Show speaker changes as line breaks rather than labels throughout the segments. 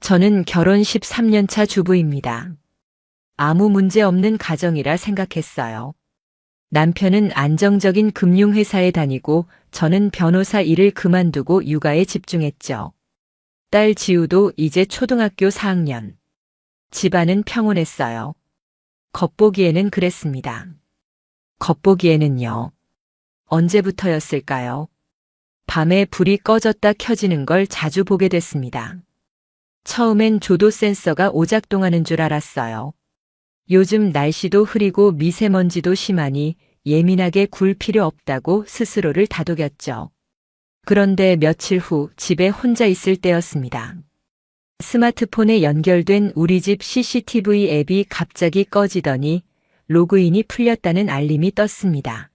저는 결혼 13년 차 주부입니다. 아무 문제 없는 가정이라 생각했어요. 남편은 안정적인 금융회사에 다니고 저는 변호사 일을 그만두고 육아에 집중했죠. 딸 지우도 이제 초등학교 4학년. 집안은 평온했어요. 겉보기에는 그랬습니다. 겉보기에는요. 언제부터였을까요? 밤에 불이 꺼졌다 켜지는 걸 자주 보게 됐습니다. 처음엔 조도 센서가 오작동하는 줄 알았어요. 요즘 날씨도 흐리고 미세먼지도 심하니 예민하게 굴 필요 없다고 스스로를 다독였죠. 그런데 며칠 후 집에 혼자 있을 때였습니다. 스마트폰에 연결된 우리 집 CCTV 앱이 갑자기 꺼지더니 로그인이 풀렸다는 알림이 떴습니다.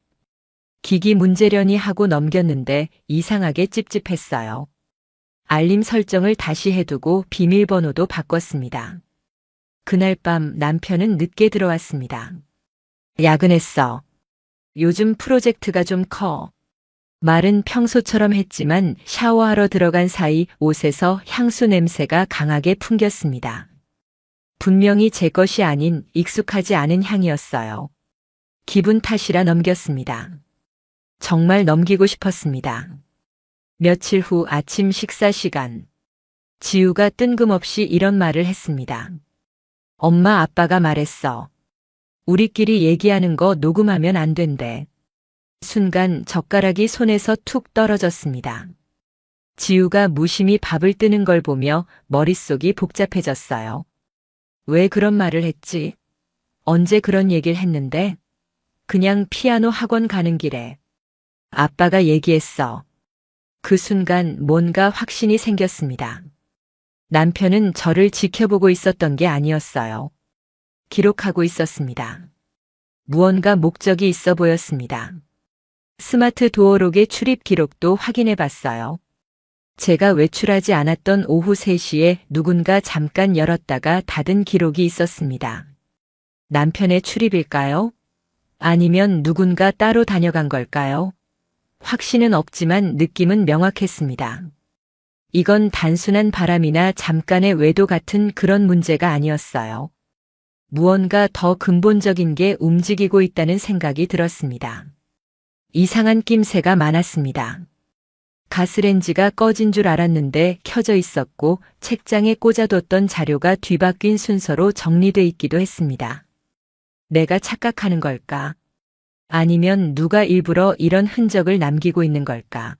기기 문제려니 하고 넘겼는데 이상하게 찝찝했어요. 알림 설정을 다시 해두고 비밀번호도 바꿨습니다. 그날 밤 남편은 늦게 들어왔습니다. 야근했어. 요즘 프로젝트가 좀 커. 말은 평소처럼 했지만 샤워하러 들어간 사이 옷에서 향수 냄새가 강하게 풍겼습니다. 분명히 제 것이 아닌 익숙하지 않은 향이었어요. 기분 탓이라 넘겼습니다. 정말 넘기고 싶었습니다. 며칠 후 아침 식사 시간. 지우가 뜬금없이 이런 말을 했습니다. 엄마 아빠가 말했어. 우리끼리 얘기하는 거 녹음하면 안 된대. 순간 젓가락이 손에서 툭 떨어졌습니다. 지우가 무심히 밥을 뜨는 걸 보며 머릿속이 복잡해졌어요. 왜 그런 말을 했지? 언제 그런 얘기를 했는데? 그냥 피아노 학원 가는 길에. 아빠가 얘기했어. 그 순간 뭔가 확신이 생겼습니다. 남편은 저를 지켜보고 있었던 게 아니었어요. 기록하고 있었습니다. 무언가 목적이 있어 보였습니다. 스마트 도어록의 출입 기록도 확인해 봤어요. 제가 외출하지 않았던 오후 3시에 누군가 잠깐 열었다가 닫은 기록이 있었습니다. 남편의 출입일까요? 아니면 누군가 따로 다녀간 걸까요? 확신은 없지만 느낌은 명확했습니다. 이건 단순한 바람이나 잠깐의 외도 같은 그런 문제가 아니었어요. 무언가 더 근본적인 게 움직이고 있다는 생각이 들었습니다. 이상한 낌새가 많았습니다. 가스렌지가 꺼진 줄 알았는데 켜져 있었고 책장에 꽂아뒀던 자료가 뒤바뀐 순서로 정리돼 있기도 했습니다. 내가 착각하는 걸까? 아니면 누가 일부러 이런 흔적을 남기고 있는 걸까?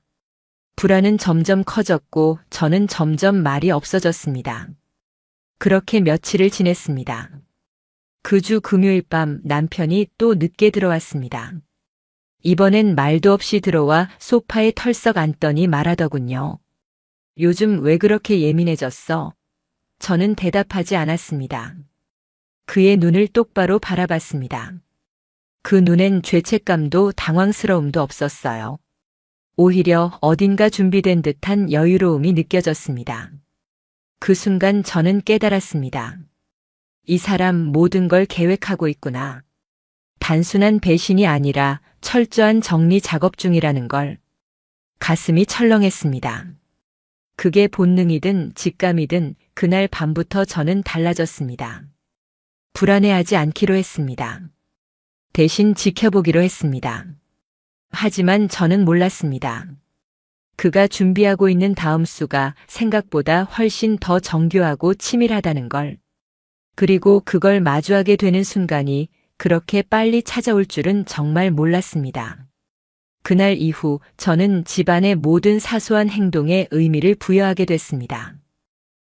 불안은 점점 커졌고 저는 점점 말이 없어졌습니다. 그렇게 며칠을 지냈습니다. 그 주 금요일 밤 남편이 또 늦게 들어왔습니다. 이번엔 말도 없이 들어와 소파에 털썩 앉더니 말하더군요. 요즘 왜 그렇게 예민해졌어? 저는 대답하지 않았습니다. 그의 눈을 똑바로 바라봤습니다. 그 눈엔 죄책감도 당황스러움도 없었어요. 오히려 어딘가 준비된 듯한 여유로움이 느껴졌습니다. 그 순간 저는 깨달았습니다. 이 사람 모든 걸 계획하고 있구나. 단순한 배신이 아니라 철저한 정리 작업 중이라는 걸. 가슴이 철렁했습니다. 그게 본능이든 직감이든 그날 밤부터 저는 달라졌습니다. 불안해하지 않기로 했습니다. 대신 지켜보기로 했습니다. 하지만 저는 몰랐습니다. 그가 준비하고 있는 다음 수가 생각보다 훨씬 더 정교하고 치밀하다는 걸. 그리고 그걸 마주하게 되는 순간이 그렇게 빨리 찾아올 줄은 정말 몰랐습니다. 그날 이후 저는 집안의 모든 사소한 행동에 의미를 부여하게 됐습니다.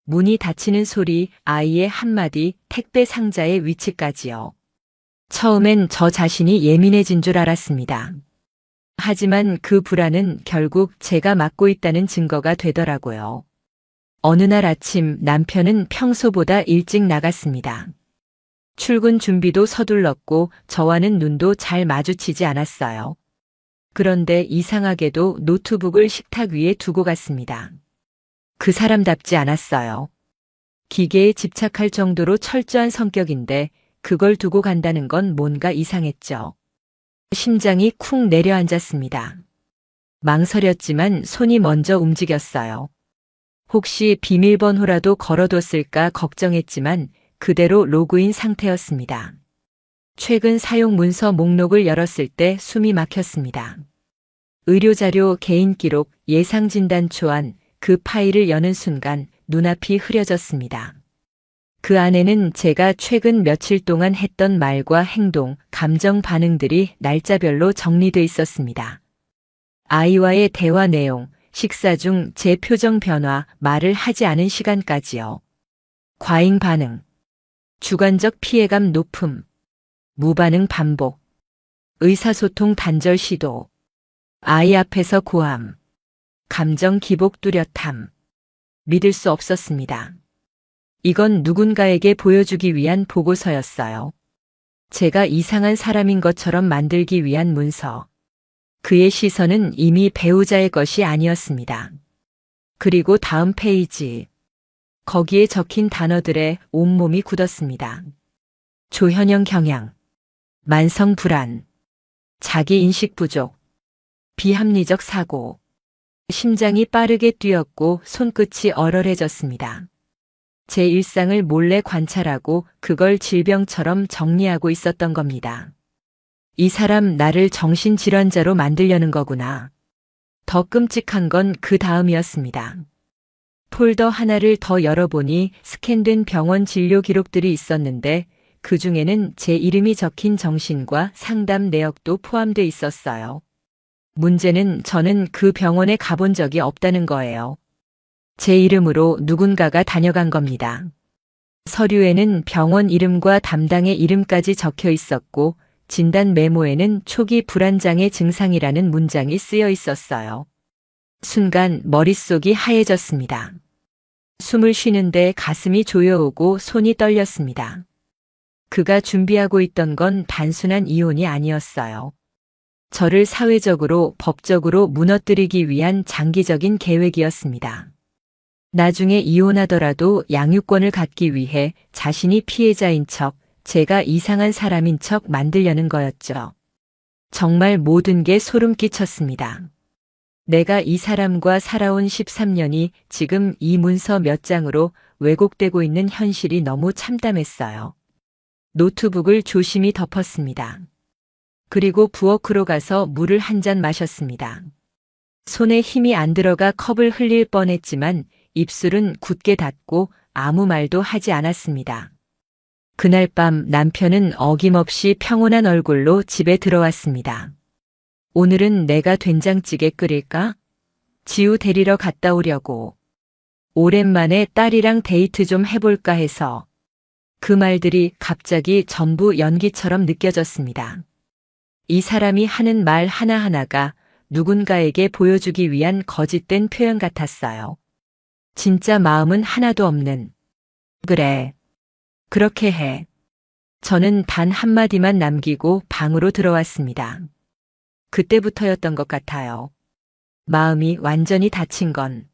문이 닫히는 소리, 아이의 한마디, 택배 상자의 위치까지요. 처음엔 저 자신이 예민해진 줄 알았습니다. 하지만 그 불안은 결국 제가 맡고 있다는 증거가 되더라고요. 어느 날 아침 남편은 평소보다 일찍 나갔습니다. 출근 준비도 서둘렀고 저와는 눈도 잘 마주치지 않았어요. 그런데 이상하게도 노트북을 식탁 위에 두고 갔습니다. 그 사람답지 않았어요. 기계에 집착할 정도로 철저한 성격인데 그걸 두고 간다는 건 뭔가 이상했죠. 심장이 쿵 내려앉았습니다. 망설였지만 손이 먼저 움직였어요. 혹시 비밀번호라도 걸어뒀을까 걱정했지만 그대로 로그인 상태였습니다. 최근 사용 문서 목록을 열었을 때 숨이 막혔습니다. 의료자료, 개인기록, 예상진단 초안, 그 파일을 여는 순간 눈앞이 흐려졌습니다. 그 안에는 제가 최근 며칠 동안 했던 말과 행동, 감정 반응들이 날짜별로 정리돼 있었습니다. 아이와의 대화 내용, 식사 중 제 표정 변화, 말을 하지 않은 시간까지요. 과잉 반응, 주관적 피해감 높음, 무반응 반복, 의사소통 단절 시도, 아이 앞에서 고함, 감정 기복 뚜렷함. 믿을 수 없었습니다. 이건 누군가에게 보여주기 위한 보고서였어요. 제가 이상한 사람인 것처럼 만들기 위한 문서. 그의 시선은 이미 배우자의 것이 아니었습니다. 그리고 다음 페이지. 거기에 적힌 단어들에 온몸이 굳었습니다. 조현영 경향, 만성 불안, 자기인식 부족, 비합리적 사고. 심장이 빠르게 뛰었고 손끝이 얼얼해졌습니다. 제 일상을 몰래 관찰하고 그걸 질병처럼 정리하고 있었던 겁니다. 이 사람 나를 정신질환자로 만들려는 거구나. 더 끔찍한 건 그 다음이었습니다. 폴더 하나를 더 열어보니 스캔된 병원 진료 기록들이 있었는데 그 중에는 제 이름이 적힌 정신과 상담 내역도 포함돼 있었어요. 문제는 저는 그 병원에 가본 적이 없다는 거예요. 제 이름으로 누군가가 다녀간 겁니다. 서류에는 병원 이름과 담당의 이름까지 적혀 있었고 진단 메모에는 초기 불안장애 증상이라는 문장이 쓰여 있었어요. 순간 머릿속이 하얘졌습니다. 숨을 쉬는데 가슴이 조여오고 손이 떨렸습니다. 그가 준비하고 있던 건 단순한 이혼이 아니었어요. 저를 사회적으로, 법적으로 무너뜨리기 위한 장기적인 계획이었습니다. 나중에 이혼하더라도 양육권을 갖기 위해 자신이 피해자인 척, 제가 이상한 사람인 척 만들려는 거였죠. 정말 모든 게 소름 끼쳤습니다. 내가 이 사람과 살아온 13년이 지금 이 문서 몇 장으로 왜곡되고 있는 현실이 너무 참담했어요. 노트북을 조심히 덮었습니다. 그리고 부엌으로 가서 물을 한 잔 마셨습니다. 손에 힘이 안 들어가 컵을 흘릴 뻔했지만 입술은 굳게 닫고 아무 말도 하지 않았습니다. 그날 밤 남편은 어김없이 평온한 얼굴로 집에 들어왔습니다. 오늘은 내가 된장찌개 끓일까? 지우 데리러 갔다 오려고. 오랜만에 딸이랑 데이트 좀 해볼까 해서. 그 말들이 갑자기 전부 연기처럼 느껴졌습니다. 이 사람이 하는 말 하나하나가 누군가에게 보여주기 위한 거짓된 표현 같았어요. 진짜 마음은 하나도 없는. 그래. 그렇게 해. 저는 단 한마디만 남기고 방으로 들어왔습니다. 그때부터였던 것 같아요. 마음이 완전히 다친 건.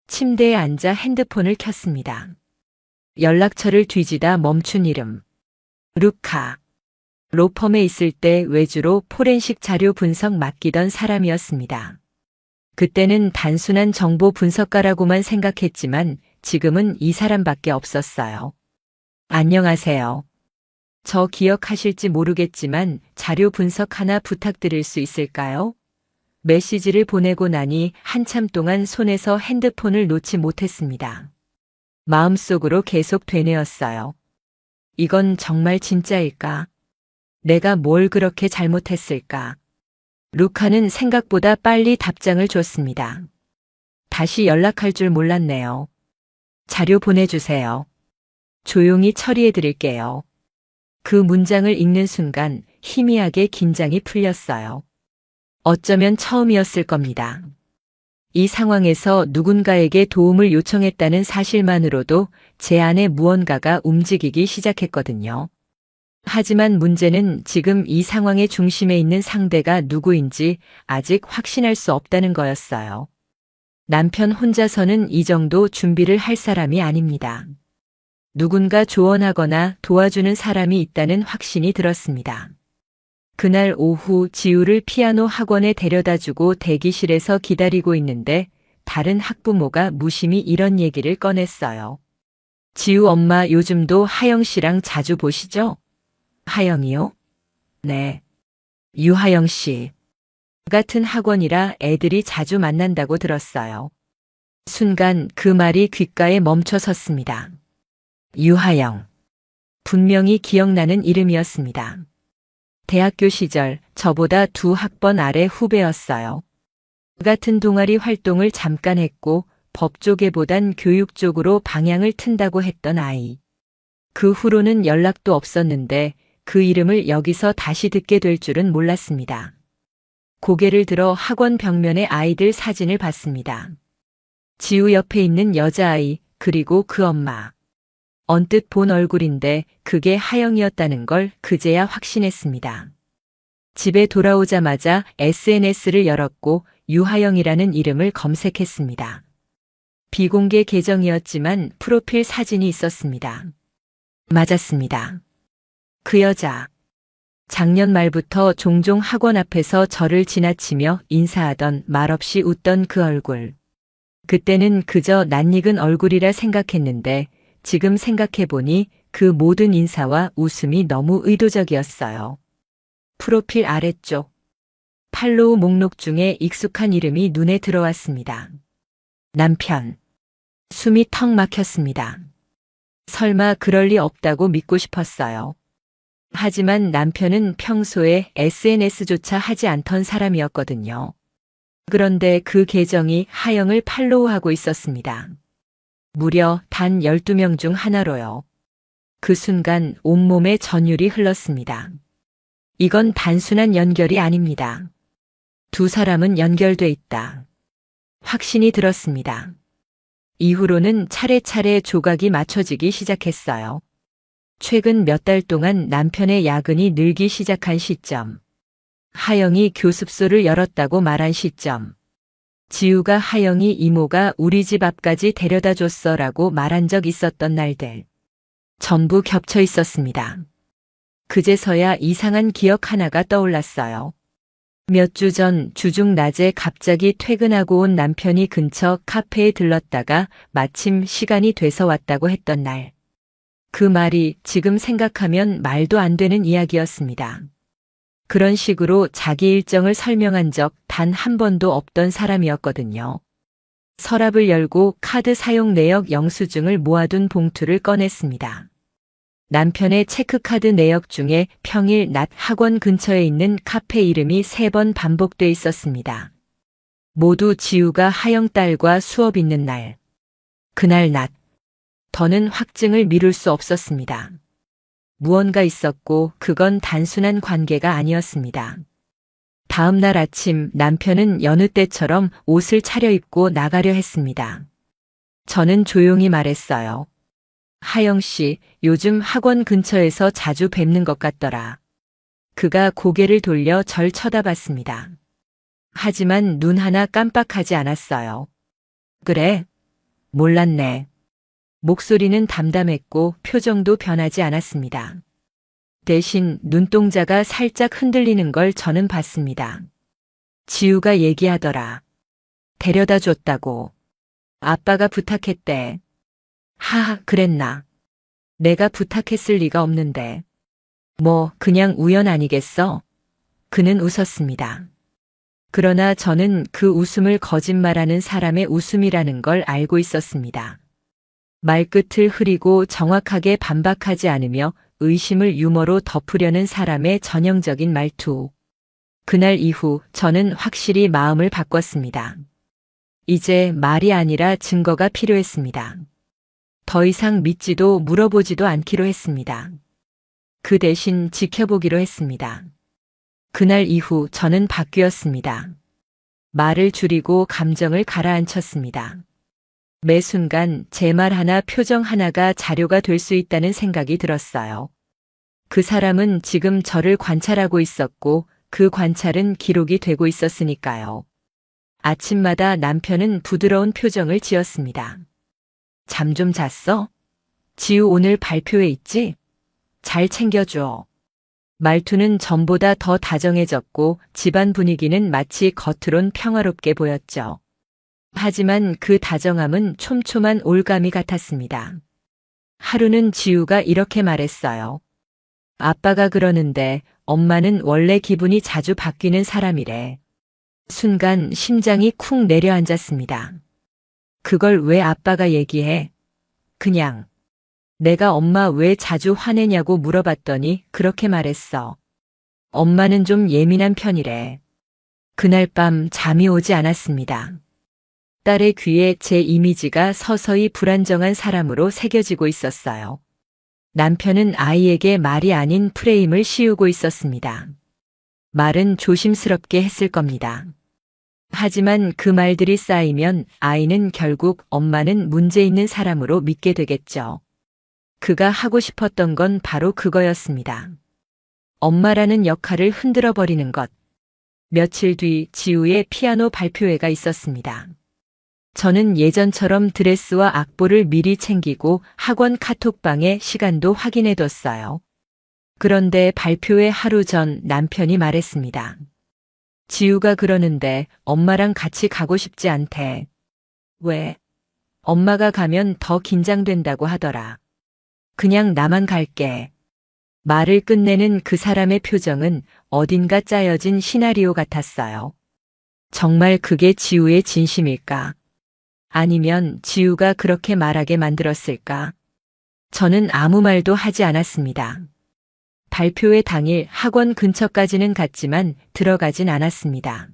침대에 앉아 핸드폰을 켰습니다. 연락처를 뒤지다 멈춘 이름. 루카. 로펌에 있을 때 외주로 포렌식 자료 분석 맡기던 사람이었습니다. 그때는 단순한 정보 분석가라고만 생각했지만 지금은 이 사람밖에 없었어요. 안녕하세요. 저 기억하실지 모르겠지만 자료 분석 하나 부탁드릴 수 있을까요? 메시지를 보내고 나니 한참 동안 손에서 핸드폰을 놓지 못했습니다. 마음속으로 계속 되뇌었어요. 이건 정말 진짜일까? 내가 뭘 그렇게 잘못했을까? 루카는 생각보다 빨리 답장을 줬습니다. 다시 연락할 줄 몰랐네요. 자료 보내주세요. 조용히 처리해드릴게요. 그 문장을 읽는 순간 희미하게 긴장이 풀렸어요. 어쩌면 처음이었을 겁니다. 이 상황에서 누군가에게 도움을 요청했다는 사실만으로도 제 안에 무언가가 움직이기 시작했거든요. 하지만 문제는 지금 이 상황의 중심에 있는 상대가 누구인지 아직 확신할 수 없다는 거였어요. 남편 혼자서는 이 정도 준비를 할 사람이 아닙니다. 누군가 조언하거나 도와주는 사람이 있다는 확신이 들었습니다. 그날 오후 지우를 피아노 학원에 데려다주고 대기실에서 기다리고 있는데 다른 학부모가 무심히 이런 얘기를 꺼냈어요. 지우 엄마 요즘도 하영 씨랑 자주 보시죠? 하영이요? 네. 유하영 씨. 같은 학원이라 애들이 자주 만난다고 들었어요. 순간 그 말이 귓가에 멈춰 섰습니다. 유하영. 분명히 기억나는 이름이었습니다. 대학교 시절 저보다 2학번 아래 후배였어요. 같은 동아리 활동을 잠깐 했고 법 쪽에보단 교육 쪽으로 방향을 튼다고 했던 아이. 그 후로는 연락도 없었는데 그 이름을 여기서 다시 듣게 될 줄은 몰랐습니다. 고개를 들어 학원 벽면의 아이들 사진을 봤습니다. 지우 옆에 있는 여자아이, 그리고 그 엄마. 언뜻 본 얼굴인데 그게 하영이었다는 걸 그제야 확신했습니다. 집에 돌아오자마자 SNS를 열었고 유하영이라는 이름을 검색했습니다. 비공개 계정이었지만 프로필 사진이 있었습니다. 맞았습니다. 그 여자. 작년 말부터 종종 학원 앞에서 저를 지나치며 인사하던 말없이 웃던 그 얼굴. 그때는 그저 낯익은 얼굴이라 생각했는데 지금 생각해보니 그 모든 인사와 웃음이 너무 의도적이었어요. 프로필 아래쪽. 팔로우 목록 중에 익숙한 이름이 눈에 들어왔습니다. 남편. 숨이 턱 막혔습니다. 설마 그럴 리 없다고 믿고 싶었어요. 하지만 남편은 평소에 SNS조차 하지 않던 사람이었거든요. 그런데 그 계정이 하영을 팔로우하고 있었습니다. 무려 단 12명 중 하나로요. 그 순간 온몸에 전율이 흘렀습니다. 이건 단순한 연결이 아닙니다. 두 사람은 연결돼 있다. 확신이 들었습니다. 이후로는 차례차례 조각이 맞춰지기 시작했어요. 최근 몇 달 동안 남편의 야근이 늘기 시작한 시점. 하영이 교습소를 열었다고 말한 시점. 지우가 하영이 이모가 우리 집 앞까지 데려다 줬어라고 말한 적 있었던 날들. 전부 겹쳐 있었습니다. 그제서야 이상한 기억 하나가 떠올랐어요. 몇 주 전 주중 낮에 갑자기 퇴근하고 온 남편이 근처 카페에 들렀다가 마침 시간이 돼서 왔다고 했던 날. 그 말이 지금 생각하면 말도 안 되는 이야기였습니다. 그런 식으로 자기 일정을 설명한 적 단 한 번도 없던 사람이었거든요. 서랍을 열고 카드 사용 내역 영수증을 모아둔 봉투를 꺼냈습니다. 남편의 체크카드 내역 중에 평일 낮 학원 근처에 있는 카페 이름이 3번 반복돼 있었습니다. 모두 지우가 하영 딸과 수업 있는 날. 그날 낮. 더는 확증을 미룰 수 없었습니다. 무언가 있었고 그건 단순한 관계가 아니었습니다. 다음 날 아침 남편은 여느 때처럼 옷을 차려입고 나가려 했습니다. 저는 조용히 말했어요. 하영 씨, 요즘 학원 근처에서 자주 뵙는 것 같더라. 그가 고개를 돌려 절 쳐다봤습니다. 하지만 눈 하나 깜빡하지 않았어요. 그래? 몰랐네. 목소리는 담담했고 표정도 변하지 않았습니다. 대신 눈동자가 살짝 흔들리는 걸 저는 봤습니다. 지우가 얘기하더라. 데려다 줬다고. 아빠가 부탁했대. 하하, 그랬나. 내가 부탁했을 리가 없는데. 뭐, 그냥 우연 아니겠어? 그는 웃었습니다. 그러나 저는 그 웃음을 거짓말하는 사람의 웃음이라는 걸 알고 있었습니다. 말끝을 흐리고 정확하게 반박하지 않으며 의심을 유머로 덮으려는 사람의 전형적인 말투. 그날 이후 저는 확실히 마음을 바꿨습니다. 이제 말이 아니라 증거가 필요했습니다. 더 이상 믿지도 물어보지도 않기로 했습니다. 그 대신 지켜보기로 했습니다. 그날 이후 저는 바뀌었습니다. 말을 줄이고 감정을 가라앉혔습니다. 매 순간 제 말 하나 표정 하나가 자료가 될 수 있다는 생각이 들었어요. 그 사람은 지금 저를 관찰하고 있었고 그 관찰은 기록이 되고 있었으니까요. 아침마다 남편은 부드러운 표정을 지었습니다. 잠 좀 잤어? 지우 오늘 발표회 있지? 잘 챙겨줘. 말투는 전보다 더 다정해졌고 집안 분위기는 마치 겉으론 평화롭게 보였죠. 하지만 그 다정함은 촘촘한 올가미 같았습니다. 하루는 지우가 이렇게 말했어요. 아빠가 그러는데 엄마는 원래 기분이 자주 바뀌는 사람이래. 순간 심장이 쿵 내려앉았습니다. 그걸 왜 아빠가 얘기해? 그냥 내가 엄마 왜 자주 화내냐고 물어봤더니 그렇게 말했어. 엄마는 좀 예민한 편이래. 그날 밤 잠이 오지 않았습니다. 딸의 귀에 제 이미지가 서서히 불안정한 사람으로 새겨지고 있었어요. 남편은 아이에게 말이 아닌 프레임을 씌우고 있었습니다. 말은 조심스럽게 했을 겁니다. 하지만 그 말들이 쌓이면 아이는 결국 엄마는 문제 있는 사람으로 믿게 되겠죠. 그가 하고 싶었던 건 바로 그거였습니다. 엄마라는 역할을 흔들어 버리는 것. 며칠 뒤 지우의 피아노 발표회가 있었습니다. 저는 예전처럼 드레스와 악보를 미리 챙기고 학원 카톡방에 시간도 확인해뒀어요. 그런데 발표회 하루 전 남편이 말했습니다. 지우가 그러는데 엄마랑 같이 가고 싶지 않대. 왜? 엄마가 가면 더 긴장된다고 하더라. 그냥 나만 갈게. 말을 끝내는 그 사람의 표정은 어딘가 짜여진 시나리오 같았어요. 정말 그게 지우의 진심일까? 아니면 지우가 그렇게 말하게 만들었을까? 저는 아무 말도 하지 않았습니다. 발표회 당일 학원 근처까지는 갔지만 들어가진 않았습니다.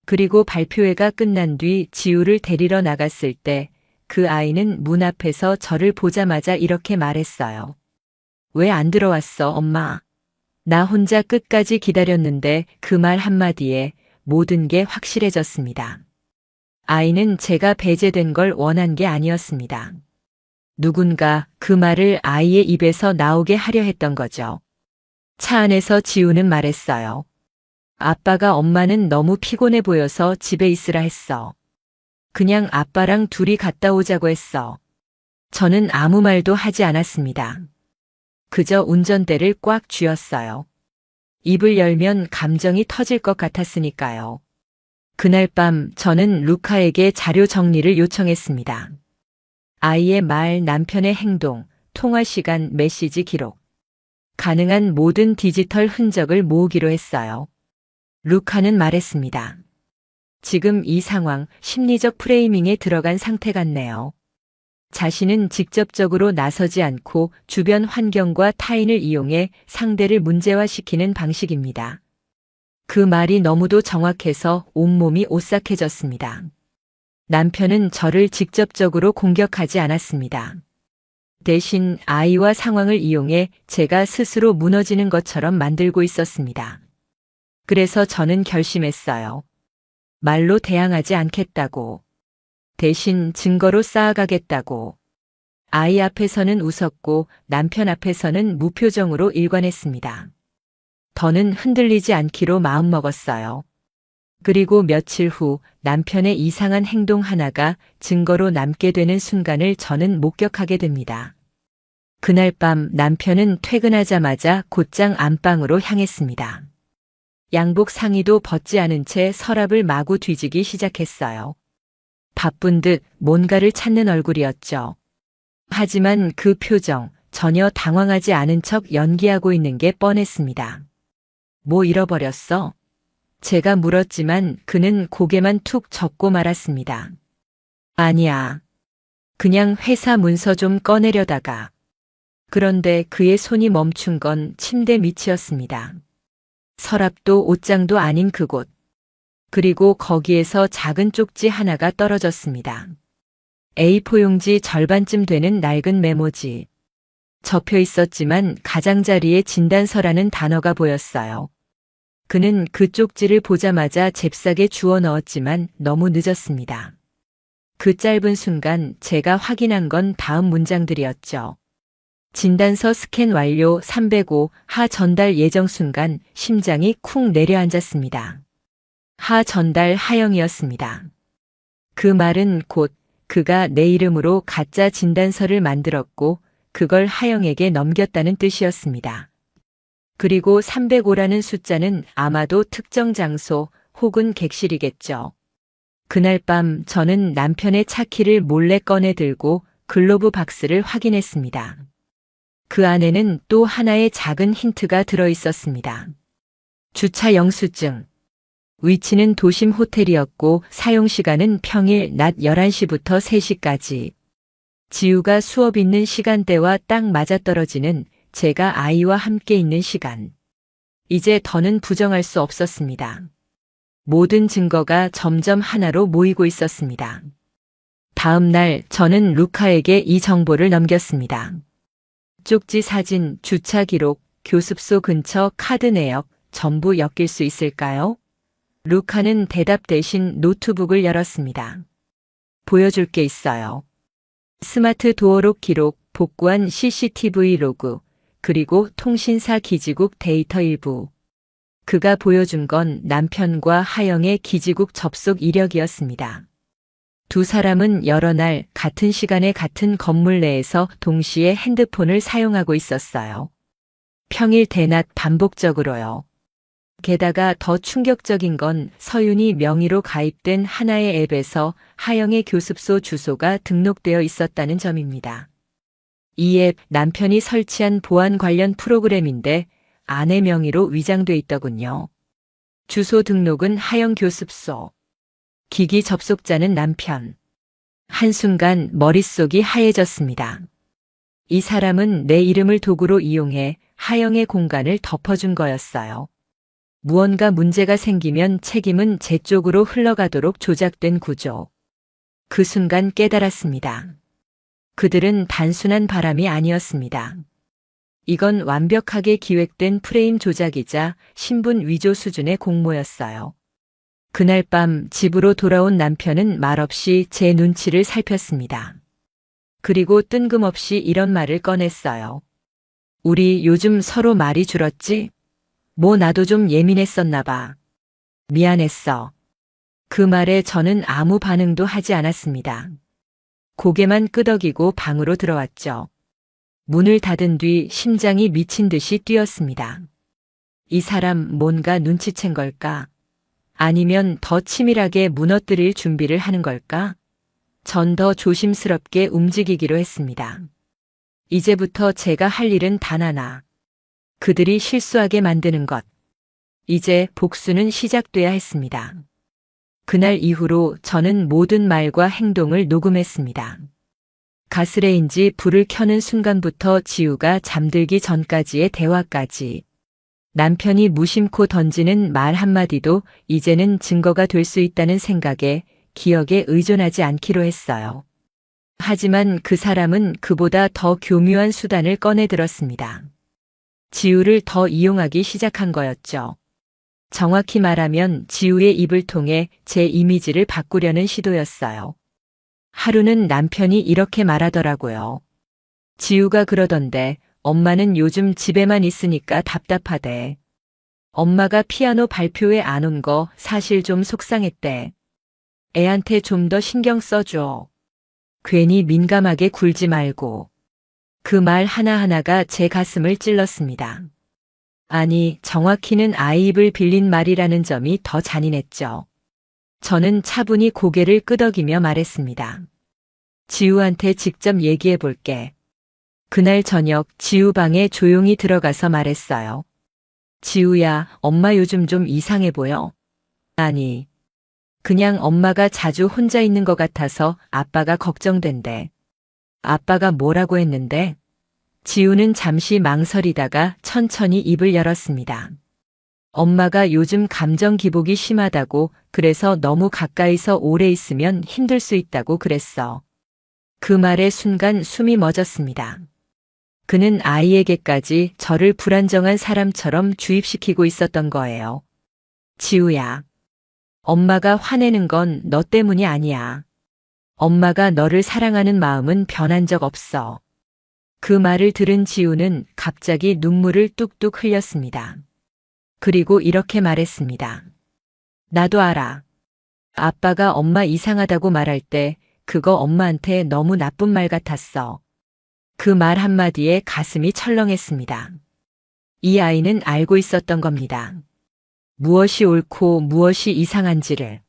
그리고 발표회가 끝난 뒤 지우를 데리러 나갔을 때 그 아이는 문 앞에서 저를 보자마자 이렇게 말했어요. 왜 안 들어왔어, 엄마? 나 혼자 끝까지 기다렸는데 그 말 한마디에 모든 게 확실해졌습니다. 아이는 제가 배제된 걸 원한 게 아니었습니다. 누군가 그 말을 아이의 입에서 나오게 하려 했던 거죠. 차 안에서 지우는 말했어요. 아빠가 엄마는 너무 피곤해 보여서 집에 있으라 했어. 그냥 아빠랑 둘이 갔다 오자고 했어. 저는 아무 말도 하지 않았습니다. 그저 운전대를 꽉 쥐었어요. 입을 열면 감정이 터질 것 같았으니까요. 그날 밤 저는 루카에게 자료 정리를 요청했습니다. 아이의 말, 남편의 행동, 통화 시간, 메시지 기록. 가능한 모든 디지털 흔적을 모으기로 했어요. 루카는 말했습니다. 지금 이 상황, 심리적 프레이밍에 들어간 상태 같네요. 자신은 직접적으로 나서지 않고 주변 환경과 타인을 이용해 상대를 문제화시키는 방식입니다. 그 말이 너무도 정확해서 온몸이 오싹해졌습니다. 남편은 저를 직접적으로 공격하지 않았습니다. 대신 아이와 상황을 이용해 제가 스스로 무너지는 것처럼 만들고 있었습니다. 그래서 저는 결심했어요. 말로 대항하지 않겠다고. 대신 증거로 쌓아가겠다고. 아이 앞에서는 웃었고 남편 앞에서는 무표정으로 일관했습니다. 더는 흔들리지 않기로 마음먹었어요. 그리고 며칠 후 남편의 이상한 행동 하나가 증거로 남게 되는 순간을 저는 목격하게 됩니다. 그날 밤 남편은 퇴근하자마자 곧장 안방으로 향했습니다. 양복 상의도 벗지 않은 채 서랍을 마구 뒤지기 시작했어요. 바쁜 듯 뭔가를 찾는 얼굴이었죠. 하지만 그 표정, 전혀 당황하지 않은 척 연기하고 있는 게 뻔했습니다. 뭐 잃어버렸어? 제가 물었지만 그는 고개만 툭 젓고 말았습니다. 아니야. 그냥 회사 문서 좀 꺼내려다가. 그런데 그의 손이 멈춘 건 침대 밑이었습니다. 서랍도 옷장도 아닌 그곳. 그리고 거기에서 작은 쪽지 하나가 떨어졌습니다. A4 용지 절반쯤 되는 낡은 메모지. 접혀 있었지만 가장자리에 진단서라는 단어가 보였어요. 그는 그 쪽지를 보자마자 잽싸게 주워 넣었지만 너무 늦었습니다. 그 짧은 순간 제가 확인한 건 다음 문장들이었죠. 진단서 스캔 완료 305 하 전달 예정 순간 심장이 쿵 내려앉았습니다. 하 전달 하영이었습니다. 그 말은 곧 그가 내 이름으로 가짜 진단서를 만들었고 그걸 하영에게 넘겼다는 뜻이었습니다. 그리고 305라는 숫자는 아마도 특정 장소 혹은 객실이겠죠. 그날 밤 저는 남편의 차키를 몰래 꺼내 들고 글로브 박스를 확인했습니다. 그 안에는 또 하나의 작은 힌트가 들어 있었습니다. 주차 영수증. 위치는 도심 호텔이었고 사용 시간은 평일 낮 11시부터 3시까지. 지우가 수업 있는 시간대와 딱 맞아떨어지는 제가 아이와 함께 있는 시간. 이제 더는 부정할 수 없었습니다. 모든 증거가 점점 하나로 모이고 있었습니다. 다음 날 저는 루카에게 이 정보를 넘겼습니다. 쪽지 사진, 주차 기록, 교습소 근처 카드 내역 전부 엮일 수 있을까요? 루카는 대답 대신 노트북을 열었습니다. 보여줄 게 있어요. 스마트 도어록 기록, 복구한 CCTV 로그, 그리고 통신사 기지국 데이터 일부. 그가 보여준 건 남편과 하영의 기지국 접속 이력이었습니다. 두 사람은 여러 날 같은 시간에 같은 건물 내에서 동시에 핸드폰을 사용하고 있었어요. 평일 대낮 반복적으로요. 게다가 더 충격적인 건 서윤이 명의로 가입된 하나의 앱에서 하영의 교습소 주소가 등록되어 있었다는 점입니다. 이 앱 남편이 설치한 보안 관련 프로그램인데 아내 명의로 위장돼 있더군요. 주소 등록은 하영 교습소. 기기 접속자는 남편. 한순간 머릿속이 하얘졌습니다. 이 사람은 내 이름을 도구로 이용해 하영의 공간을 덮어준 거였어요. 무언가 문제가 생기면 책임은 제 쪽으로 흘러가도록 조작된 구조. 그 순간 깨달았습니다. 그들은 단순한 바람이 아니었습니다. 이건 완벽하게 기획된 프레임 조작이자 신분 위조 수준의 공모였어요. 그날 밤 집으로 돌아온 남편은 말없이 제 눈치를 살폈습니다. 그리고 뜬금없이 이런 말을 꺼냈어요. 우리 요즘 서로 말이 줄었지? 뭐 나도 좀 예민했었나 봐. 미안했어. 그 말에 저는 아무 반응도 하지 않았습니다. 고개만 끄덕이고 방으로 들어왔죠. 문을 닫은 뒤 심장이 미친 듯이 뛰었습니다. 이 사람 뭔가 눈치챈 걸까? 아니면 더 치밀하게 무너뜨릴 준비를 하는 걸까? 전 더 조심스럽게 움직이기로 했습니다. 이제부터 제가 할 일은 단 하나. 그들이 실수하게 만드는 것. 이제 복수는 시작돼야 했습니다. 그날 이후로 저는 모든 말과 행동을 녹음했습니다. 가스레인지 불을 켜는 순간부터 지우가 잠들기 전까지의 대화까지. 남편이 무심코 던지는 말 한마디도 이제는 증거가 될 수 있다는 생각에 기억에 의존하지 않기로 했어요. 하지만 그 사람은 그보다 더 교묘한 수단을 꺼내들었습니다. 지우를 더 이용하기 시작한 거였죠. 정확히 말하면 지우의 입을 통해 제 이미지를 바꾸려는 시도였어요. 하루는 남편이 이렇게 말하더라고요. 지우가 그러던데 엄마는 요즘 집에만 있으니까 답답하대. 엄마가 피아노 발표회 안 온 거 사실 좀 속상했대. 애한테 좀 더 신경 써줘. 괜히 민감하게 굴지 말고. 그 말 하나하나가 제 가슴을 찔렀습니다. 아니, 정확히는 아이 입을 빌린 말이라는 점이 더 잔인했죠. 저는 차분히 고개를 끄덕이며 말했습니다. 지우한테 직접 얘기해 볼게. 그날 저녁 지우 방에 조용히 들어가서 말했어요. 지우야, 엄마 요즘 좀 이상해 보여. 아니, 그냥 엄마가 자주 혼자 있는 것 같아서 아빠가 걱정된대. 아빠가 뭐라고 했는데? 지우는 잠시 망설이다가 천천히 입을 열었습니다. 엄마가 요즘 감정 기복이 심하다고, 그래서 너무 가까이서 오래 있으면 힘들 수 있다고 그랬어. 그 말에 순간 숨이 멎었습니다. 그는 아이에게까지 저를 불안정한 사람처럼 주입시키고 있었던 거예요. 지우야, 엄마가 화내는 건 너 때문이 아니야. 엄마가 너를 사랑하는 마음은 변한 적 없어. 그 말을 들은 지우는 갑자기 눈물을 뚝뚝 흘렸습니다. 그리고 이렇게 말했습니다. 나도 알아. 아빠가 엄마 이상하다고 말할 때 그거 엄마한테 너무 나쁜 말 같았어. 그 말 한마디에 가슴이 철렁했습니다. 이 아이는 알고 있었던 겁니다. 무엇이 옳고 무엇이 이상한지를.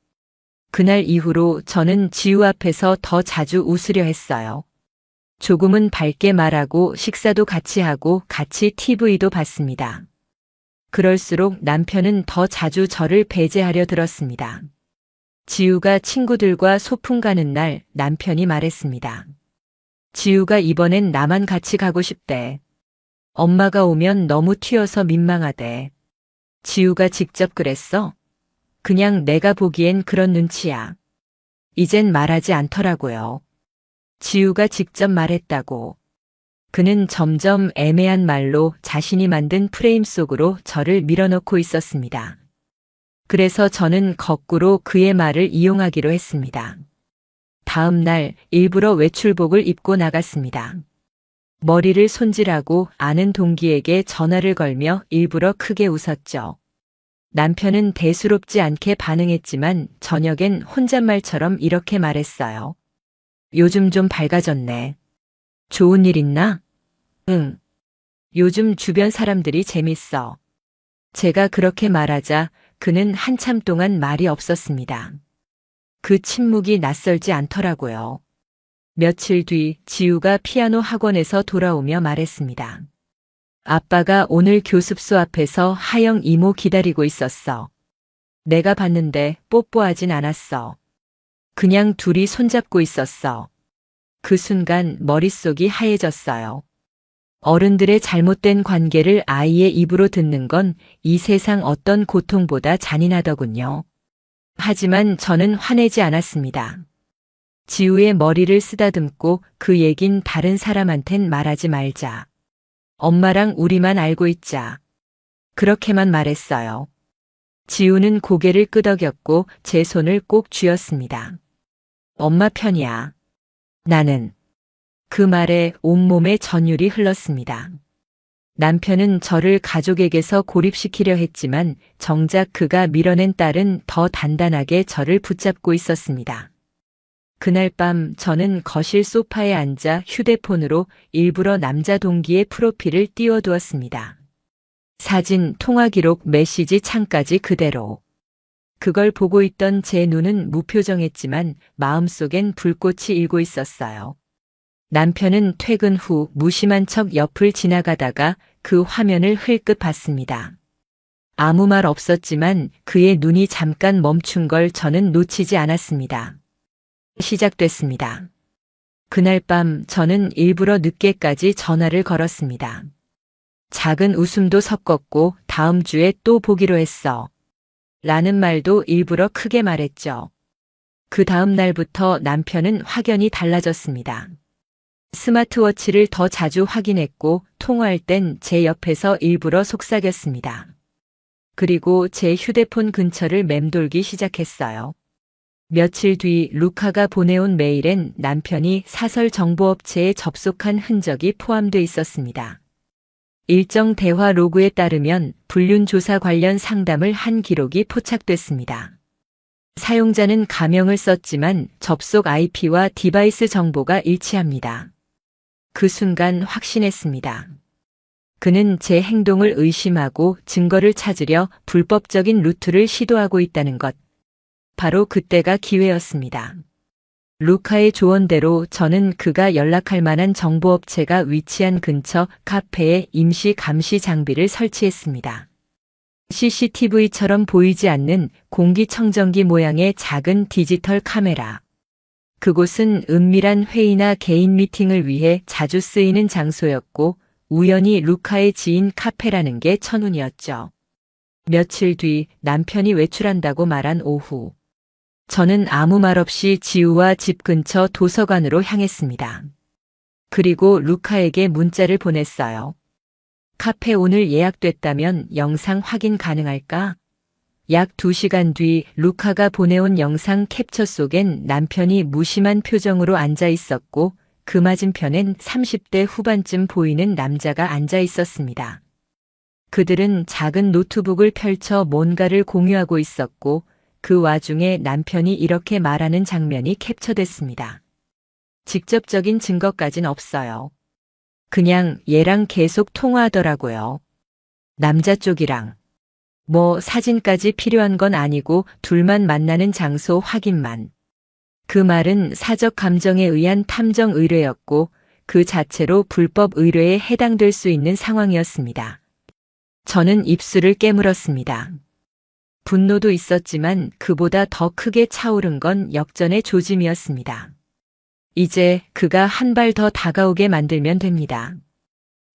그날 이후로 저는 지우 앞에서 더 자주 웃으려 했어요. 조금은 밝게 말하고 식사도 같이 하고 같이 TV도 봤습니다. 그럴수록 남편은 더 자주 저를 배제하려 들었습니다. 지우가 친구들과 소풍 가는 날 남편이 말했습니다. 지우가 이번엔 나만 같이 가고 싶대. 엄마가 오면 너무 튀어서 민망하대. 지우가 직접 그랬어? 그냥 내가 보기엔 그런 눈치야. 이젠 말하지 않더라고요. 지우가 직접 말했다고. 그는 점점 애매한 말로 자신이 만든 프레임 속으로 저를 밀어넣고 있었습니다. 그래서 저는 거꾸로 그의 말을 이용하기로 했습니다. 다음 날 일부러 외출복을 입고 나갔습니다. 머리를 손질하고 아는 동기에게 전화를 걸며 일부러 크게 웃었죠. 남편은 대수롭지 않게 반응했지만 저녁엔 혼잣말처럼 이렇게 말했어요. 요즘 좀 밝아졌네. 좋은 일 있나? 응. 요즘 주변 사람들이 재밌어. 제가 그렇게 말하자 그는 한참 동안 말이 없었습니다. 그 침묵이 낯설지 않더라고요. 며칠 뒤 지우가 피아노 학원에서 돌아오며 말했습니다. 아빠가 오늘 교습소 앞에서 하영 이모 기다리고 있었어. 내가 봤는데 뽀뽀하진 않았어. 그냥 둘이 손잡고 있었어. 그 순간 머릿속이 하얘졌어요. 어른들의 잘못된 관계를 아이의 입으로 듣는 건 이 세상 어떤 고통보다 잔인하더군요. 하지만 저는 화내지 않았습니다. 지우의 머리를 쓰다듬고 그 얘긴 다른 사람한텐 말하지 말자. 엄마랑 우리만 알고 있자. 그렇게만 말했어요. 지우는 고개를 끄덕였고 제 손을 꼭 쥐었습니다. 엄마 편이야. 나는. 그 말에 온몸에 전율이 흘렀습니다. 남편은 저를 가족에게서 고립시키려 했지만 정작 그가 밀어낸 딸은 더 단단하게 저를 붙잡고 있었습니다. 그날 밤 저는 거실 소파에 앉아 휴대폰으로 일부러 남자 동기의 프로필을 띄워두었습니다. 사진, 통화 기록, 메시지 창까지 그대로. 그걸 보고 있던 제 눈은 무표정했지만 마음속엔 불꽃이 일고 있었어요. 남편은 퇴근 후 무심한 척 옆을 지나가다가 그 화면을 흘끗 봤습니다. 아무 말 없었지만 그의 눈이 잠깐 멈춘 걸 저는 놓치지 않았습니다. 시작됐습니다. 그날 밤 저는 일부러 늦게까지 전화를 걸었습니다. 작은 웃음도 섞었고 다음 주에 또 보기로 했어. 라는 말도 일부러 크게 말했죠. 그 다음 날부터 남편은 확연히 달라졌습니다. 스마트워치를 더 자주 확인했고 통화할 땐 제 옆에서 일부러 속삭였습니다. 그리고 제 휴대폰 근처를 맴돌기 시작했어요. 며칠 뒤 루카가 보내온 메일엔 남편이 사설 정보업체에 접속한 흔적이 포함돼 있었습니다. 일정 대화 로그에 따르면 불륜 조사 관련 상담을 한 기록이 포착됐습니다. 사용자는 가명을 썼지만 접속 IP와 디바이스 정보가 일치합니다. 그 순간 확신했습니다. 그는 제 행동을 의심하고 증거를 찾으려 불법적인 루트를 시도하고 있다는 것. 바로 그때가 기회였습니다. 루카의 조언대로 저는 그가 연락할 만한 정보업체가 위치한 근처 카페에 임시 감시 장비를 설치했습니다. CCTV처럼 보이지 않는 공기청정기 모양의 작은 디지털 카메라. 그곳은 은밀한 회의나 개인 미팅을 위해 자주 쓰이는 장소였고 우연히 루카의 지인 카페라는 게 천운이었죠. 며칠 뒤 남편이 외출한다고 말한 오후. 저는 아무 말 없이 지우와 집 근처 도서관으로 향했습니다. 그리고 루카에게 문자를 보냈어요. 카페 오늘 예약됐다면 영상 확인 가능할까? 약 2시간 뒤 루카가 보내온 영상 캡처 속엔 남편이 무심한 표정으로 앉아 있었고 그 맞은편엔 30대 후반쯤 보이는 남자가 앉아 있었습니다. 그들은 작은 노트북을 펼쳐 뭔가를 공유하고 있었고 그 와중에 남편이 이렇게 말하는 장면이 캡처됐습니다. 직접적인 증거까진 없어요. 그냥 얘랑 계속 통화하더라고요. 남자 쪽이랑. 뭐 사진까지 필요한 건 아니고 둘만 만나는 장소 확인만. 그 말은 사적 감정에 의한 탐정 의뢰였고 그 자체로 불법 의뢰에 해당될 수 있는 상황이었습니다. 저는 입술을 깨물었습니다. 분노도 있었지만 그보다 더 크게 차오른 건 역전의 조짐이었습니다. 이제 그가 한 발 더 다가오게 만들면 됩니다.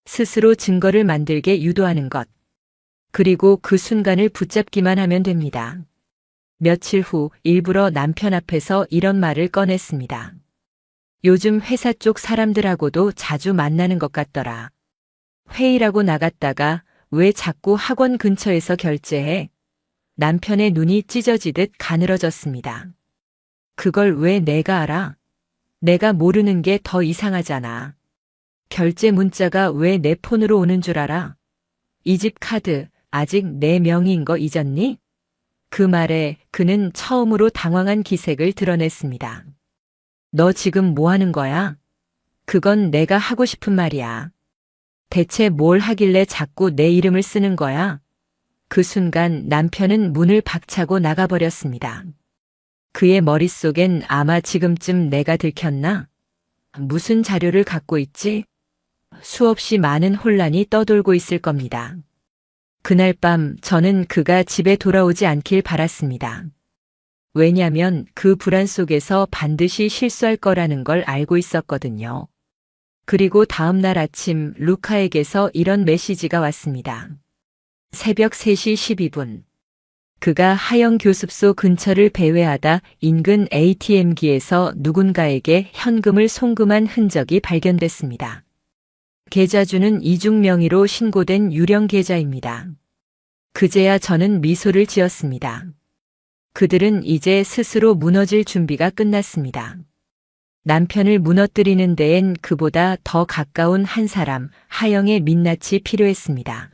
스스로 증거를 만들게 유도하는 것. 그리고 그 순간을 붙잡기만 하면 됩니다. 며칠 후 일부러 남편 앞에서 이런 말을 꺼냈습니다. 요즘 회사 쪽 사람들하고도 자주 만나는 것 같더라. 회의라고 나갔다가 왜 자꾸 학원 근처에서 결제해? 남편의 눈이 찢어지듯 가늘어졌습니다. 그걸 왜 내가 알아? 내가 모르는 게 더 이상하잖아. 결제 문자가 왜 내 폰으로 오는 줄 알아? 이 집 카드 아직 내 명의인 거 잊었니? 그 말에 그는 처음으로 당황한 기색을 드러냈습니다. 너 지금 뭐 하는 거야? 그건 내가 하고 싶은 말이야. 대체 뭘 하길래 자꾸 내 이름을 쓰는 거야? 그 순간 남편은 문을 박차고 나가버렸습니다. 그의 머릿속엔 아마 지금쯤 내가 들켰나? 무슨 자료를 갖고 있지? 수없이 많은 혼란이 떠돌고 있을 겁니다. 그날 밤 저는 그가 집에 돌아오지 않길 바랐습니다. 왜냐면 그 불안 속에서 반드시 실수할 거라는 걸 알고 있었거든요. 그리고 다음 날 아침 루카에게서 이런 메시지가 왔습니다. 새벽 3시 12분. 그가 하영 교습소 근처를 배회하다 인근 ATM기에서 누군가에게 현금을 송금한 흔적이 발견됐습니다. 계좌주는 이중 명의로 신고된 유령 계좌입니다. 그제야 저는 미소를 지었습니다. 그들은 이제 스스로 무너질 준비가 끝났습니다. 남편을 무너뜨리는 데엔 그보다 더 가까운 한 사람, 하영의 민낯이 필요했습니다.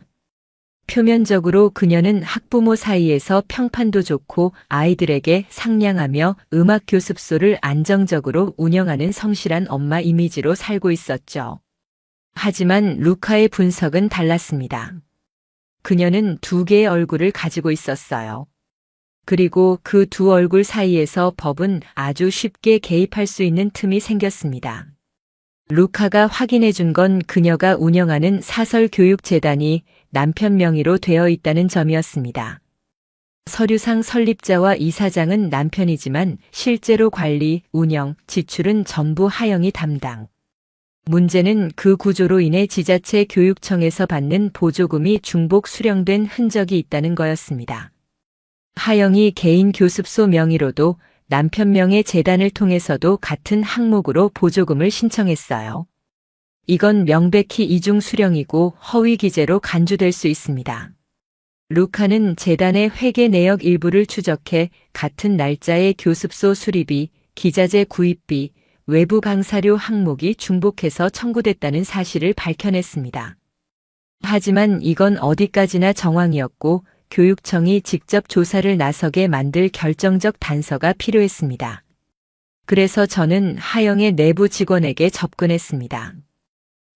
표면적으로 그녀는 학부모 사이에서 평판도 좋고 아이들에게 상냥하며 음악 교습소를 안정적으로 운영하는 성실한 엄마 이미지로 살고 있었죠. 하지만 루카의 분석은 달랐습니다. 그녀는 두 개의 얼굴을 가지고 있었어요. 그리고 그 두 얼굴 사이에서 법은 아주 쉽게 개입할 수 있는 틈이 생겼습니다. 루카가 확인해 준 건 그녀가 운영하는 사설교육재단이 남편 명의로 되어 있다는 점이었습니다. 서류상 설립자와 이사장은 남편이지만 실제로 관리, 운영, 지출은 전부 하영이 담당. 문제는 그 구조로 인해 지자체 교육청에서 받는 보조금이 중복 수령된 흔적이 있다는 거였습니다. 하영이 개인 교습소 명의로도 남편 명의 재단을 통해서도 같은 항목으로 보조금을 신청했어요. 이건 명백히 이중 수령이고 허위 기재로 간주될 수 있습니다. 루카는 재단의 회계 내역 일부를 추적해 같은 날짜의 교습소 수리비, 기자재 구입비, 외부 강사료 항목이 중복해서 청구됐다는 사실을 밝혀냈습니다. 하지만 이건 어디까지나 정황이었고 교육청이 직접 조사를 나서게 만들 결정적 단서가 필요했습니다. 그래서 저는 하영의 내부 직원에게 접근했습니다.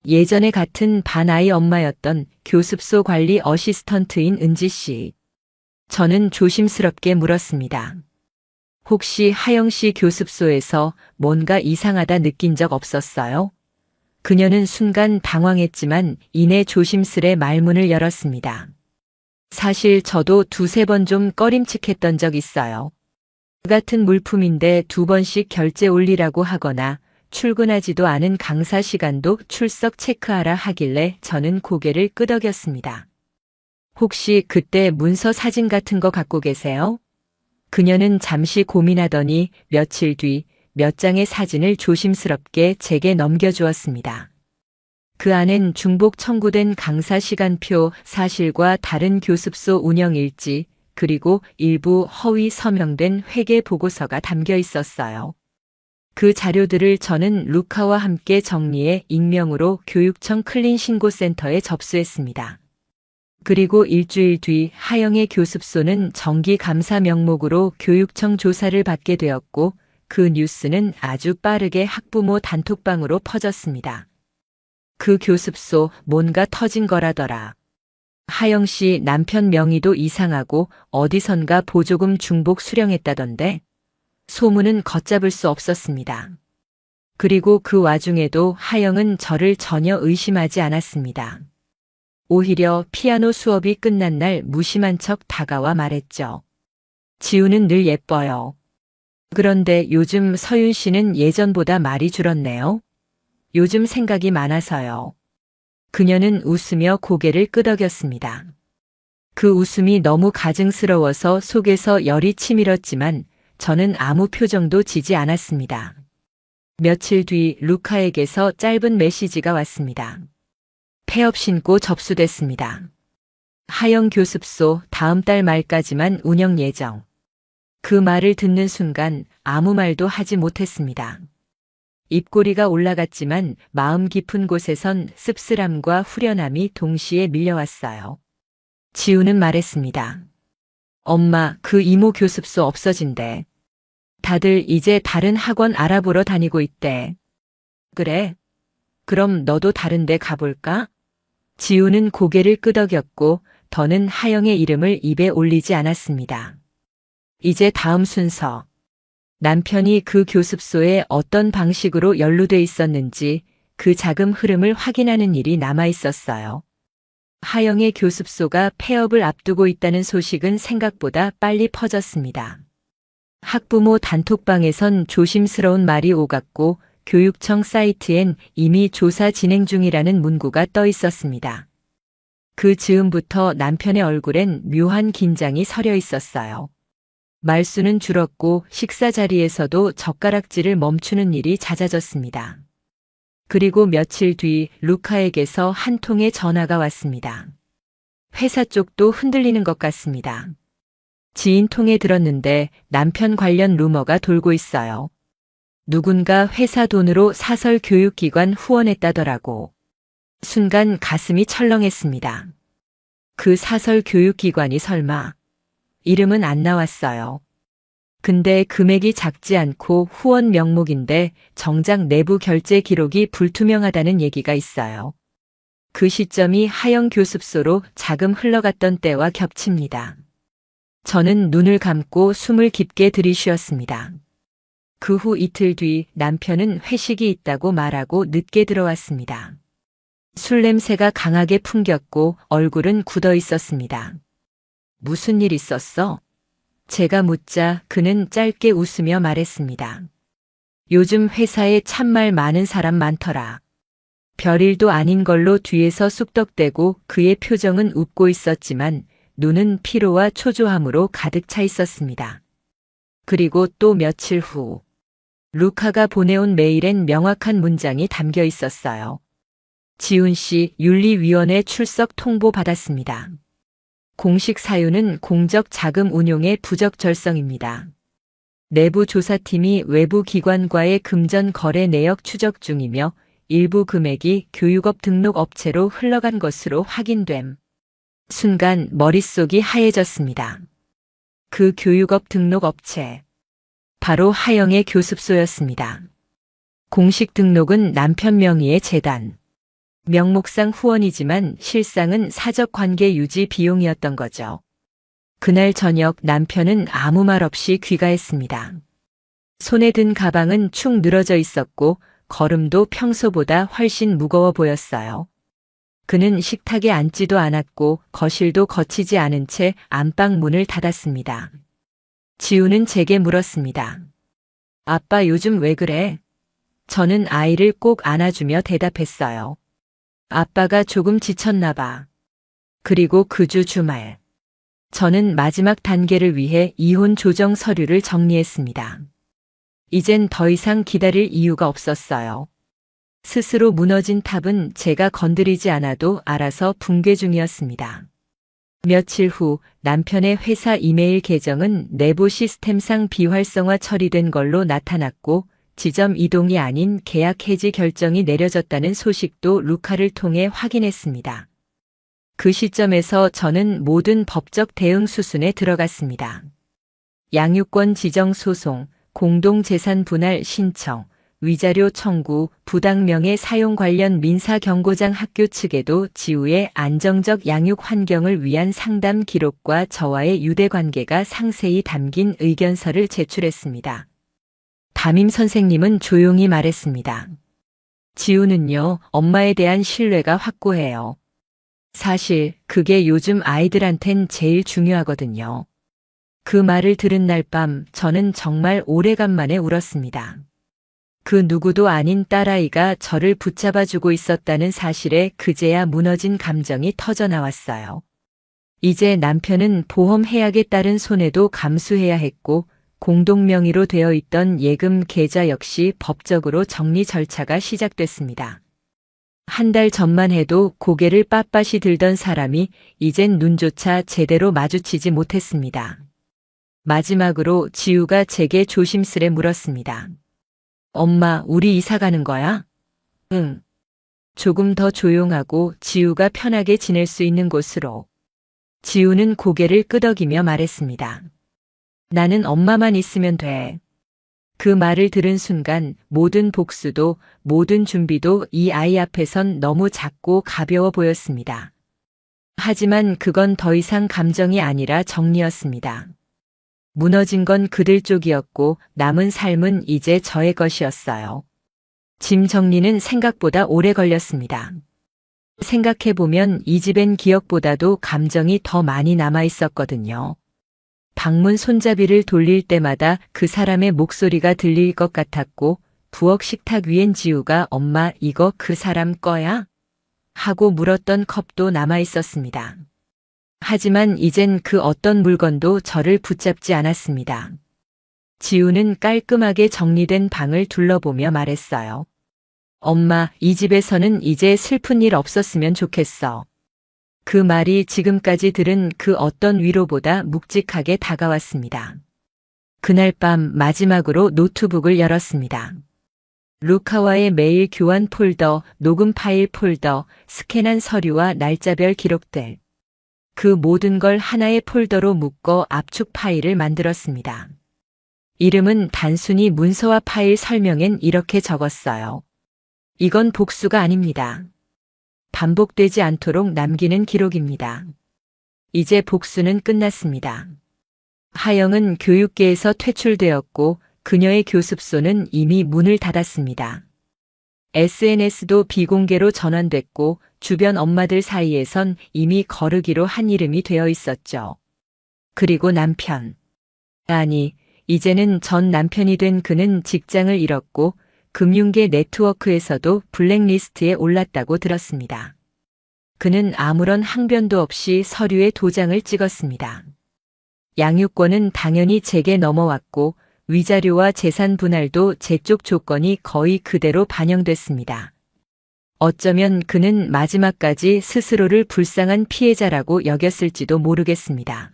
예전에 같은 반아이 엄마였던 교습소 관리 어시스턴트인 은지 씨. 저는 조심스럽게 물었습니다. 혹시 하영 씨 교습소에서 뭔가 이상하다 느낀 적 없었어요? 그녀는 순간 당황했지만 이내 조심스레 말문을 열었습니다. 사실 저도 두세 번 좀 꺼림칙했던 적 있어요. 같은 물품인데 2번씩 결제 올리라고 하거나 출근하지도 않은 강사 시간도 출석 체크하라 하길래 저는 고개를 끄덕였습니다. 혹시 그때 문서 사진 같은 거 갖고 계세요? 그녀는 잠시 고민하더니 며칠 뒤 몇 장의 사진을 조심스럽게 제게 넘겨주었습니다. 그 안엔 중복 청구된 강사 시간표, 사실과 다른 교습소 운영 일지, 그리고 일부 허위 서명된 회계 보고서가 담겨 있었어요. 그 자료들을 저는 루카와 함께 정리해 익명으로 교육청 클린신고센터에 접수했습니다. 그리고 일주일 뒤 하영의 교습소는 정기 감사 명목으로 교육청 조사를 받게 되었고 그 뉴스는 아주 빠르게 학부모 단톡방으로 퍼졌습니다. 그 교습소 뭔가 터진 거라더라. 하영 씨 남편 명의도 이상하고 어디선가 보조금 중복 수령했다던데 소문은 걷잡을 수 없었습니다. 그리고 그 와중에도 하영은 저를 전혀 의심하지 않았습니다. 오히려 피아노 수업이 끝난 날 무심한 척 다가와 말했죠. 지우는 늘 예뻐요. 그런데 요즘 서윤 씨는 예전보다 말이 줄었네요. 요즘 생각이 많아서요. 그녀는 웃으며 고개를 끄덕였습니다. 그 웃음이 너무 가증스러워서 속에서 열이 치밀었지만 저는 아무 표정도 지지 않았습니다. 며칠 뒤 루카에게서 짧은 메시지가 왔습니다. 폐업 신고 접수됐습니다. 하영 교습소 다음 달 말까지만 운영 예정. 그 말을 듣는 순간 아무 말도 하지 못했습니다. 입꼬리가 올라갔지만 마음 깊은 곳에선 씁쓸함과 후련함이 동시에 밀려왔어요. 지우는 말했습니다. 엄마, 그 이모 교습소 없어진대. 다들 이제 다른 학원 알아보러 다니고 있대. 그래? 그럼 너도 다른 데 가볼까? 지우는 고개를 끄덕였고 더는 하영의 이름을 입에 올리지 않았습니다. 이제 다음 순서. 남편이 그 교습소에 어떤 방식으로 연루돼 있었는지 그 자금 흐름을 확인하는 일이 남아 있었어요. 하영의 교습소가 폐업을 앞두고 있다는 소식은 생각보다 빨리 퍼졌습니다. 학부모 단톡방에선 조심스러운 말이 오갔고 교육청 사이트엔 이미 조사 진행 중이라는 문구가 떠 있었습니다. 그 즈음부터 남편의 얼굴엔 묘한 긴장이 서려 있었어요. 말수는 줄었고 식사 자리에서도 젓가락질을 멈추는 일이 잦아졌습니다. 그리고 며칠 뒤 루카에게서 한 통의 전화가 왔습니다. 회사 쪽도 흔들리는 것 같습니다. 지인 통에 들었는데 남편 관련 루머가 돌고 있어요. 누군가 회사 돈으로 사설 교육기관 후원했다더라고. 순간 가슴이 철렁했습니다. 그 사설 교육기관이 설마. 이름은 안 나왔어요. 근데 금액이 작지 않고 후원 명목인데 정작 내부 결제 기록이 불투명하다는 얘기가 있어요. 그 시점이 하영 교습소로 자금 흘러갔던 때와 겹칩니다. 저는 눈을 감고 숨을 깊게 들이쉬었습니다. 그 후 이틀 뒤 남편은 회식이 있다고 말하고 늦게 들어왔습니다. 술 냄새가 강하게 풍겼고 얼굴은 굳어 있었습니다. 무슨 일 있었어? 제가 묻자 그는 짧게 웃으며 말했습니다. 요즘 회사에 참말 많은 사람 많더라. 별일도 아닌 걸로 뒤에서 쑥덕대고 그의 표정은 웃고 있었지만 눈은 피로와 초조함으로 가득 차 있었습니다. 그리고 또 며칠 후 루카가 보내온 메일엔 명확한 문장이 담겨 있었어요. 지훈 씨 윤리위원회 출석 통보 받았습니다. 공식 사유는 공적 자금 운용의 부적절성입니다. 내부 조사팀이 외부 기관과의 금전 거래 내역 추적 중이며 일부 금액이 교육업 등록 업체로 흘러간 것으로 확인됨. 순간 머릿속이 하얘졌습니다. 그 교육업 등록 업체. 바로 하영의 교습소였습니다. 공식 등록은 남편 명의의 재단. 명목상 후원이지만 실상은 사적 관계 유지 비용이었던 거죠. 그날 저녁 남편은 아무 말 없이 귀가했습니다. 손에 든 가방은 축 늘어져 있었고 걸음도 평소보다 훨씬 무거워 보였어요. 그는 식탁에 앉지도 않았고 거실도 거치지 않은 채 안방 문을 닫았습니다. 지우는 제게 물었습니다. 아빠 요즘 왜 그래? 저는 아이를 꼭 안아주며 대답했어요. 아빠가 조금 지쳤나 봐. 그리고 그 주 주말. 저는 마지막 단계를 위해 이혼 조정 서류를 정리했습니다. 이젠 더 이상 기다릴 이유가 없었어요. 스스로 무너진 탑은 제가 건드리지 않아도 알아서 붕괴 중이었습니다. 며칠 후 남편의 회사 이메일 계정은 내부 시스템상 비활성화 처리된 걸로 나타났고 지점 이동이 아닌 계약 해지 결정이 내려졌다는 소식도 루카를 통해 확인했습니다. 그 시점에서 저는 모든 법적 대응 수순에 들어갔습니다. 양육권 지정 소송, 공동재산 분할 신청, 위자료 청구, 부당명예 사용 관련 민사경고장 학교 측에도 지우의 안정적 양육 환경을 위한 상담 기록과 저와의 유대관계가 상세히 담긴 의견서를 제출했습니다. 담임 선생님은 조용히 말했습니다. 지우는요, 엄마에 대한 신뢰가 확고해요. 사실 그게 요즘 아이들한텐 제일 중요하거든요. 그 말을 들은 날 밤 저는 정말 오래간만에 울었습니다. 그 누구도 아닌 딸아이가 저를 붙잡아주고 있었다는 사실에 그제야 무너진 감정이 터져나왔어요. 이제 남편은 보험 해약에 따른 손해도 감수해야 했고 공동명의로 되어 있던 예금 계좌 역시 법적으로 정리 절차가 시작됐습니다. 한 달 전만 해도 고개를 빳빳이 들던 사람이 이젠 눈조차 제대로 마주치지 못했습니다. 마지막으로 지우가 제게 조심스레 물었습니다. 엄마, 우리 이사 가는 거야? 응. 조금 더 조용하고 지우가 편하게 지낼 수 있는 곳으로. 지우는 고개를 끄덕이며 말했습니다. 나는 엄마만 있으면 돼. 그 말을 들은 순간 모든 복수도 모든 준비도 이 아이 앞에선 너무 작고 가벼워 보였습니다. 하지만 그건 더 이상 감정이 아니라 정리였습니다. 무너진 건 그들 쪽이었고 남은 삶은 이제 저의 것이었어요. 짐 정리는 생각보다 오래 걸렸습니다. 생각해보면 이 집엔 기억보다도 감정이 더 많이 남아 있었거든요. 방문 손잡이를 돌릴 때마다 그 사람의 목소리가 들릴 것 같았고 부엌 식탁 위엔 지우가 엄마 이거 그 사람 거야? 하고 물었던 컵도 남아 있었습니다. 하지만 이젠 그 어떤 물건도 저를 붙잡지 않았습니다. 지우는 깔끔하게 정리된 방을 둘러보며 말했어요. 엄마, 이 집에서는 이제 슬픈 일 없었으면 좋겠어. 그 말이 지금까지 들은 그 어떤 위로보다 묵직하게 다가왔습니다. 그날 밤 마지막으로 노트북을 열었습니다. 루카와의 메일 교환 폴더, 녹음 파일 폴더, 스캔한 서류와 날짜별 기록들. 그 모든 걸 하나의 폴더로 묶어 압축 파일을 만들었습니다. 이름은 단순히 문서와 파일 설명엔 이렇게 적었어요. 이건 복수가 아닙니다. 반복되지 않도록 남기는 기록입니다. 이제 복수는 끝났습니다. 하영은 교육계에서 퇴출되었고 그녀의 교습소는 이미 문을 닫았습니다. SNS도 비공개로 전환됐고 주변 엄마들 사이에선 이미 거르기로 한 이름이 되어 있었죠. 그리고 남편. 아니, 이제는 전 남편이 된 그는 직장을 잃었고 금융계 네트워크에서도 블랙리스트에 올랐다고 들었습니다. 그는 아무런 항변도 없이 서류에 도장을 찍었습니다. 양육권은 당연히 제게 넘어왔고 위자료와 재산 분할도 제 쪽 조건이 거의 그대로 반영됐습니다. 어쩌면 그는 마지막까지 스스로를 불쌍한 피해자라고 여겼을지도 모르겠습니다.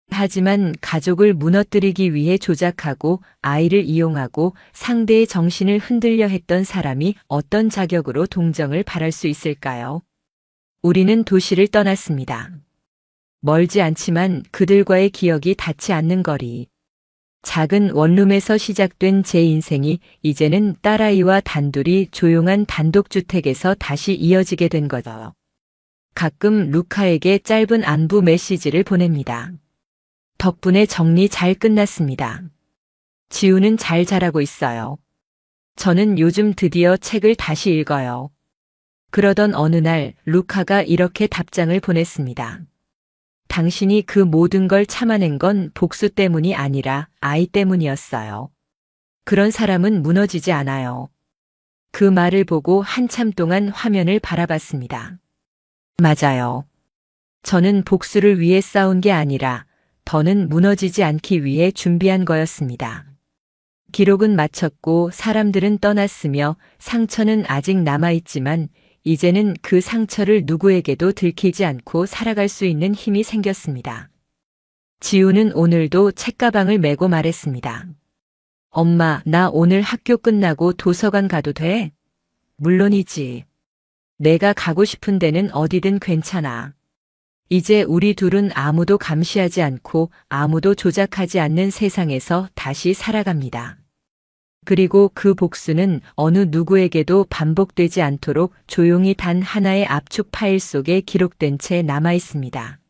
하지만 가족을 무너뜨리기 위해 조작하고 아이를 이용하고 상대의 정신을 흔들려 했던 사람이 어떤 자격으로 동정을 바랄 수 있을까요? 우리는 도시를 떠났습니다. 멀지 않지만 그들과의 기억이 닿지 않는 거리. 작은 원룸에서 시작된 제 인생이 이제는 딸아이와 단둘이 조용한 단독주택에서 다시 이어지게 된 거죠. 가끔 루카에게 짧은 안부 메시지를 보냅니다. 덕분에 정리 잘 끝났습니다. 지우는 잘 자라고 있어요. 저는 요즘 드디어 책을 다시 읽어요. 그러던 어느 날 루카가 이렇게 답장을 보냈습니다. 당신이 그 모든 걸 참아낸 건 복수 때문이 아니라 아이 때문이었어요. 그런 사람은 무너지지 않아요. 그 말을 보고 한참 동안 화면을 바라봤습니다. 맞아요. 저는 복수를 위해 싸운 게 아니라 더는 무너지지 않기 위해 준비한 거였습니다. 기록은 마쳤고 사람들은 떠났으며 상처는 아직 남아있지만 이제는 그 상처를 누구에게도 들키지 않고 살아갈 수 있는 힘이 생겼습니다. 지우는 오늘도 책가방을 메고 말했습니다. 엄마, 나 오늘 학교 끝나고 도서관 가도 돼? 물론이지. 내가 가고 싶은 데는 어디든 괜찮아. 이제 우리 둘은 아무도 감시하지 않고 아무도 조작하지 않는 세상에서 다시 살아갑니다. 그리고 그 복수는 어느 누구에게도 반복되지 않도록 조용히 단 하나의 압축 파일 속에 기록된 채 남아 있습니다.